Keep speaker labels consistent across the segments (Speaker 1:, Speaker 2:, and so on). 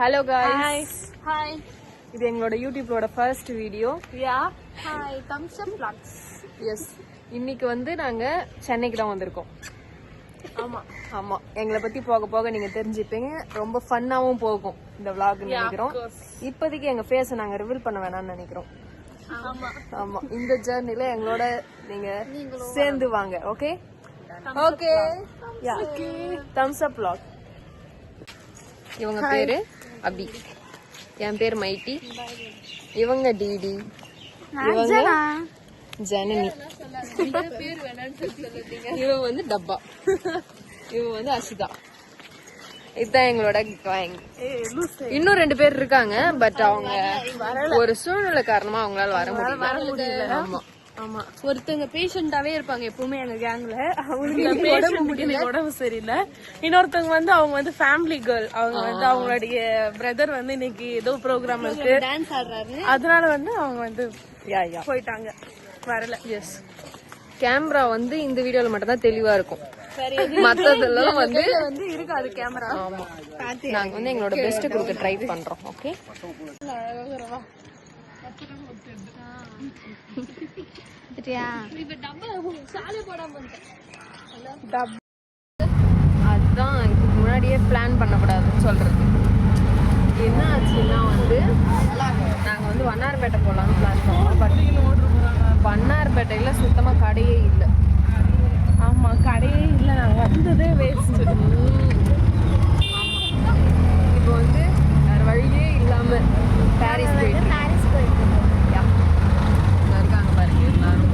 Speaker 1: Hello guys hi இது எங்களோட யூடியூப்லோட first video
Speaker 2: hi thumbs up vlogs
Speaker 1: yes இன்னைக்கு வந்து நாங்க சென்னைக்கு தான் வந்திருக்கோம் ஆமா எங்களை பத்தி போக போக நீங்க தெரிஞ்சுப்பீங்க ரொம்ப ஃபன்னாவும் போகும் இந்த vlog நினைக்கிறோம் இப்போதைக்கு எங்க ஃபேஸை நாங்க ரிவீல் பண்ண வேணாம்னு நினைக்கிறோம் ஆமா இந்த ஜர்னில எங்களோட நீங்க சேர்ந்து வாங்க ஓகே தம்ஸ் அப் vlog இவங்க பேரு அபி என் பேர் மைட்டி இவங்க டிடி இவங்க ஜனனி இவன் வந்து டப்பா இவன் வந்து அஷிதா இதுதான் எங்களோட கேங் இன்னும் 2 பேர் இருக்காங்க பட் அவங்க ஒரு சூழ்நிலை காரணமா அவங்களால வர முடியல ஆமா
Speaker 2: ஒருத்தங்க பேஷண்டாவே இருப்பாங்க எப்பவுமே எங்க கேங்ல அவங்களுக்கு உடம்பு சரியில்லை இன்னொருத்தவங்க வந்து அவங்க வந்து ஃபேமிலி கேர்ள் அவங்க வந்து அவங்களுடைய பிரதர் வந்து இன்னைக்கு ஏதோ ப்ரோக்ராம் இருக்கு டான்ஸ் ஆடுறாரு அதனால வந்து அவங்க வந்து போயிட்டாங்க வரல
Speaker 1: எஸ் கேமரா வந்து இந்த வீடியோல மட்டும் தான் தெளிவா இருக்கும் மத்ததெல்லாம் வந்து
Speaker 2: இருக்காது கேமரா
Speaker 1: ஆமா நாங்க வந்து எங்களோட பெஸ்ட் கொடுக்க ட்ரை பண்றோம் ஓகே அதுதான் இதுக்கு முன்னாடியே பிளான் பண்ணக்கூடாதுன்னு சொல்றது என்ன ஆச்சுன்னா வந்து நாங்க வந்து வண்ணார்பேட்டை போலாம்னு பிளான் பண்ணோம் பட் வண்ணார்பேட்டையில சுத்தமா கடையே இல்லை
Speaker 2: ஆமா கடையே இல்லை நாங்க வந்ததே வேஸ்ட்
Speaker 1: இப்போ வந்து வேற வழியே இல்லாம பாரிஸ் போயிட்டு இருக்காங்க பாருங்க எல்லாரும்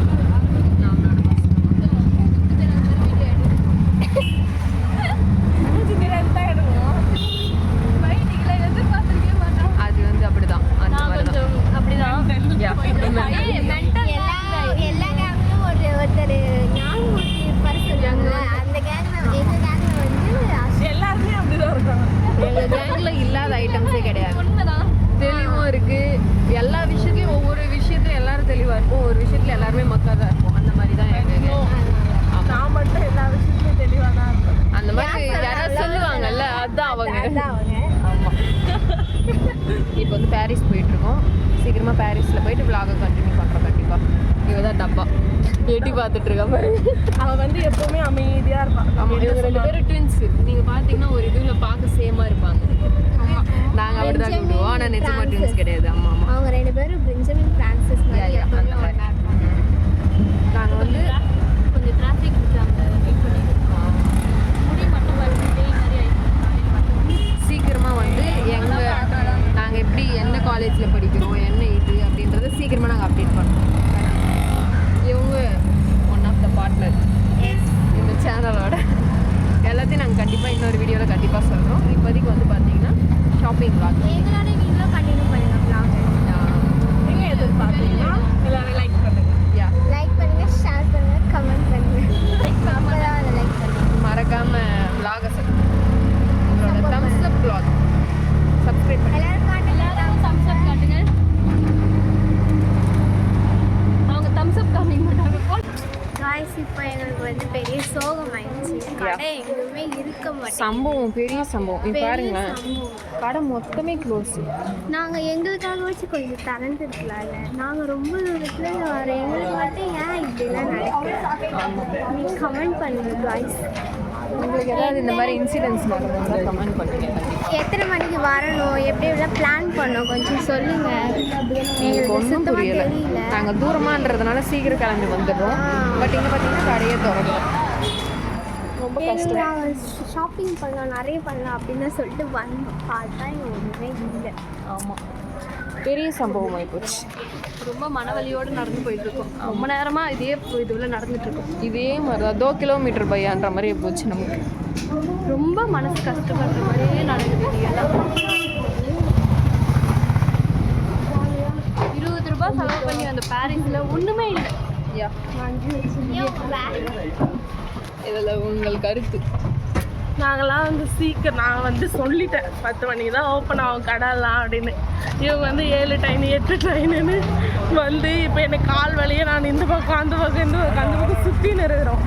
Speaker 1: அது வந்து அப்படிதான் அந்த மாதிரிதான் எங்க கேங்ல இல்லாத ஐட்டம்ஸே கிடையாது தெளிவும் இருக்கு எல்லா விஷயத்தையும் ஒவ்வொரு விஷயத்தையும் எல்லாரும் தெளிவா இருக்கும் ஒரு விஷயத்துல எல்லாருமே மக்கா தான் இருக்கும் அந்த மாதிரி தான்
Speaker 2: நான் மட்டும் எல்லா விஷயத்துலயும் தெளிவா தான் இருக்கும்
Speaker 1: அந்த மாதிரி யாராவது சொல்லுவாங்கல்ல அதுதான் அவங்க ஆமா இப்போ வந்து பாரிஸ் போயிட்டு இருக்கோம் சீக்கிரமா பாரிஸ்ல போயிட்டு vlog கண்டினியூ பண்றோம் கண்டிப்பா இவதான் டப்பா எட்டி பார்த்துட்டு இருக்கா பாருங்க
Speaker 2: அவன் வந்து எப்பவுமே அமைதியா இருப்பான்
Speaker 1: இவங்க 2 பேரும் ட்வின்ஸ் நீங்க பாத்தீங்கன்னா ஒரு இதுல பார்க்க சேமா இருப்பாங்க நாங்க அப்படிதான் கூடுவோம் ஆனா நிஜமா ட்வின்ஸ் கிடையாது ஆமா ஆமா
Speaker 3: அவங்க 2 பேரும் பெஞ்சமின் பிரான்சிஸ்
Speaker 1: நாங்க வந்து
Speaker 2: கொஞ்சம் டிராஃபிக் இருக்காங்க வெயிட் பண்ணிட்டு முடி மட்டும்
Speaker 1: சீக்கிரமா வந்து நாங்க எப்படி என்ன காலேஜ்ல படிக்கிறோம் என்ன இது அப்படின்றத சீக்கிரமா நாங்க அப்டேட் பண்றோம் இவங்க ஒன் ஆஃப் த பார்ட்னர் இந்த சேனலோட எல்லாத்தையும் நாங்கள் கண்டிப்பாக இன்னொரு வீடியோவில் கண்டிப்பாக சொல்கிறோம் இப்போதைக்கு வந்து பார்த்தீங்கன்னா ஷாப்பிங் vlog
Speaker 3: எங்களோட வீடியோ கண்டினியூ பண்ணுங்க vlog
Speaker 2: நீங்கள் எது பார்த்தீங்கன்னா எல்லாரும் லைக் பண்ணுங்க
Speaker 3: லைக் பண்ணுங்க ஷேர் பண்ணுங்க கமெண்ட் பண்ணுங்க அப்பதான் அதை லைக் பண்ணுங்க
Speaker 1: மறக்காம vlog-அ உங்களோட தம்ஸ் அப் vlog சப்ஸ்கிரைப் பண்ணுங்க
Speaker 3: எல்லாரும்
Speaker 2: தம்ஸ் அப் காட்டுங்க அவங்க தம்ஸ் அப் காமிக்க மாட்டாங்க
Speaker 3: காய்ஸ் இப்போ எங்களுக்கு வந்து பெரிய சோகம் ஆயிடுச்சு கடை எங்குமே இருக்க மாட்டேன்
Speaker 1: சம்பவம் பெரிய சம்பவம் பாருங்க கடை மொத்தமே க்ளோஸ்
Speaker 3: நாங்கள் எங்களுக்காக வச்சு கொஞ்சம் திறந்துருக்கலாம்ல நாங்கள் ரொம்ப தூரத்துல வர எங்களுக்கு மட்டும் ஏன் இப்படிலாம் நடக்குது நீங்க கமெண்ட் பண்ணுங்க காய்ஸ்
Speaker 1: உங்களுக்கு ஏதாவது இந்த மாதிரி இன்சிடென்ட்ஸ் நடந்தா கமெண்ட் பண்ணுங்க
Speaker 3: எத்தனை மணிக்கு வரணும் எப்படி எல்லாம் பிளான் பண்ணோம் கொஞ்சம் சொல்லுங்க
Speaker 1: எங்களுக்கு ஒன்றும் புரியல நாங்கள் தூரமான்றதுனால சீக்கிரம் கிளம்பி வந்துடுறோம் பட் இங்கே பார்த்தீங்கன்னா கடையே திறக்கும் ரொம்ப கஷ்டம்
Speaker 3: ஷாப்பிங் பண்ணலாம் நிறைய பண்ணலாம் அப்படின்னு சொல்லிட்டு வந்தோம் பார்த்தா இங்கே ஒன்றுமே இல்லை
Speaker 1: ஆமாம் பெரிய சம்பவம் ஆகிப்போச்சு
Speaker 2: ரொம்ப மனவலியோடு நடந்து போயிட்டு இருக்கோம் ரொம்ப நேரமா இதே இதுல நடந்துட்டு இருக்கோம்
Speaker 1: இதே மாதிரி தான் 2 கிலோமீட்டர் பையான்ற மாதிரி போச்சு நமக்கு
Speaker 2: ரொம்ப மனசு கஷ்டப்படுற மாதிரியே நடக்குது எல்லாம் 20 ரூபாய் செலவு பண்ணி அந்த பாரிஸ்ல ஒண்ணுமே இல்லை
Speaker 1: இதில் உங்கள் கருத்து
Speaker 2: நாங்களாம் வந்து சீக்கிரம் நான் வந்து சொல்லிட்டேன் 10 மணிக்கு தான் ஓப்பன் ஆகும் கடைலாம் அப்படின்னு இவங்க வந்து 7 ட்ரெயின் 8 ட்ரெயின்னு வந்து இப்போ எனக்கு கால் வலியே நான் இந்த பக்கம் அந்த பக்கம் சுற்றின்னு இருக்கிறோம்.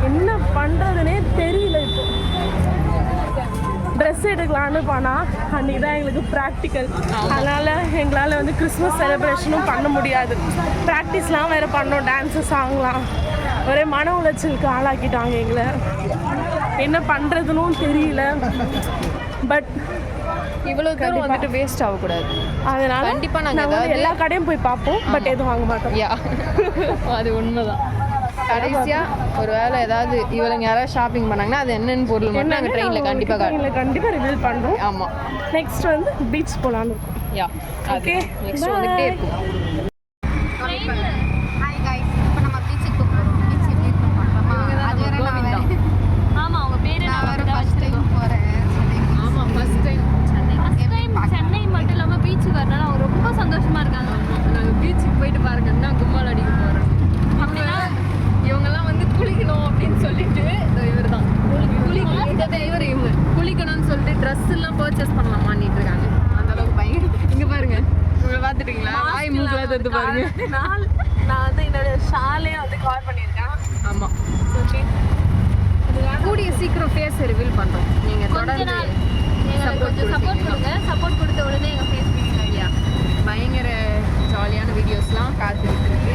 Speaker 2: என்ன பண்ணுறதுனே தெரியல. இப்போ ட்ரெஸ் எடுக்கலான்னு போனால் அன்றைக்கி தான் எங்களுக்கு ப்ராக்டிக்கல். அதனால் எங்களால் வந்து கிறிஸ்மஸ் செலிப்ரேஷனும் பண்ண முடியாது. ப்ராக்டிஸ்லாம் வேறு பண்ணோம், டான்ஸு சாங்லாம். ஒரே மன உளைச்சலுக்கு ஆளாக்கிட்டாங்க எங்களை. என்ன பண்ணுறதுன்னு தெரியல. பட்
Speaker 1: இவ்வளோ தூரம் வந்துட்டு வேஸ்ட் ஆகக்கூடாது.
Speaker 2: அதனால
Speaker 1: கண்டிப்பாக நாங்கள்
Speaker 2: வந்து எல்லா கடையும் போய் பார்ப்போம், பட் எதுவும் வாங்க மாட்டோம்.
Speaker 1: யா அது உண்மைதான். கடைசியாக ஒரு வேளை ஏதாவது இவளுங்க யாராவது ஷாப்பிங் பண்ணாங்கன்னா அது என்னென்னு பொருள் மட்டும் நாங்கள் ட்ரெயினில் கண்டிப்பாக
Speaker 2: ரிவீல் பண்ணுறோம்.
Speaker 1: ஆமாம்.
Speaker 2: நெக்ஸ்ட் வந்து பீச் போகலான்னு இருக்கும்.
Speaker 1: Yeah okay. நெக்ஸ்ட் வந்துகிட்டே இருக்கும்.
Speaker 3: ஆமாம், அவங்க பேர் ஃபர்ஸ்ட் டைம் போகிறேன்.
Speaker 1: ஆமாம், ஃபர்ஸ்ட் டைம்
Speaker 3: சென்னை மட்டும் இல்லாமல் பீச்சுக்கு வரனால அவங்க ரொம்ப சந்தோஷமாக இருக்காங்க.
Speaker 1: நாங்கள் பீச்சுக்கு போயிட்டு பாருங்க தான் கும்மால் அடிக்க போகிறோம். அப்படின்னா இவங்கெல்லாம் வந்து குளிக்கணும் அப்படின்னு சொல்லிட்டு இவர் தான் இவங்க குளிக்கணும்னு சொல்லிட்டு ட்ரெஸ் எல்லாம் பர்ச்சேஸ் பண்ணலாமான்னு இருக்காங்க. அந்த அளவுக்கு பையன் இங்கே பாருங்க, இவங்களை பார்த்துட்டீங்களா? வாய் மூக்கில் தந்து பாருங்க.
Speaker 2: நான் வந்து என்னோட ஷாலே வந்து கவர் பண்ணியிருக்கேன்.
Speaker 1: ஆமாம், கூடிய சீக்கிரம் ஃபேஸ் ரிவீல் பண்ணுறோம். நீங்கள் தொடர்ந்து
Speaker 3: கொஞ்சம் சப்போர்ட் கொடுங்க. சப்போர்ட் கொடுத்த உடனே எங்கள் ஃபேஸ்
Speaker 1: பயங்கர ஜாலியான வீடியோஸ்லாம் காத்துக்கிட்டு இருக்கு.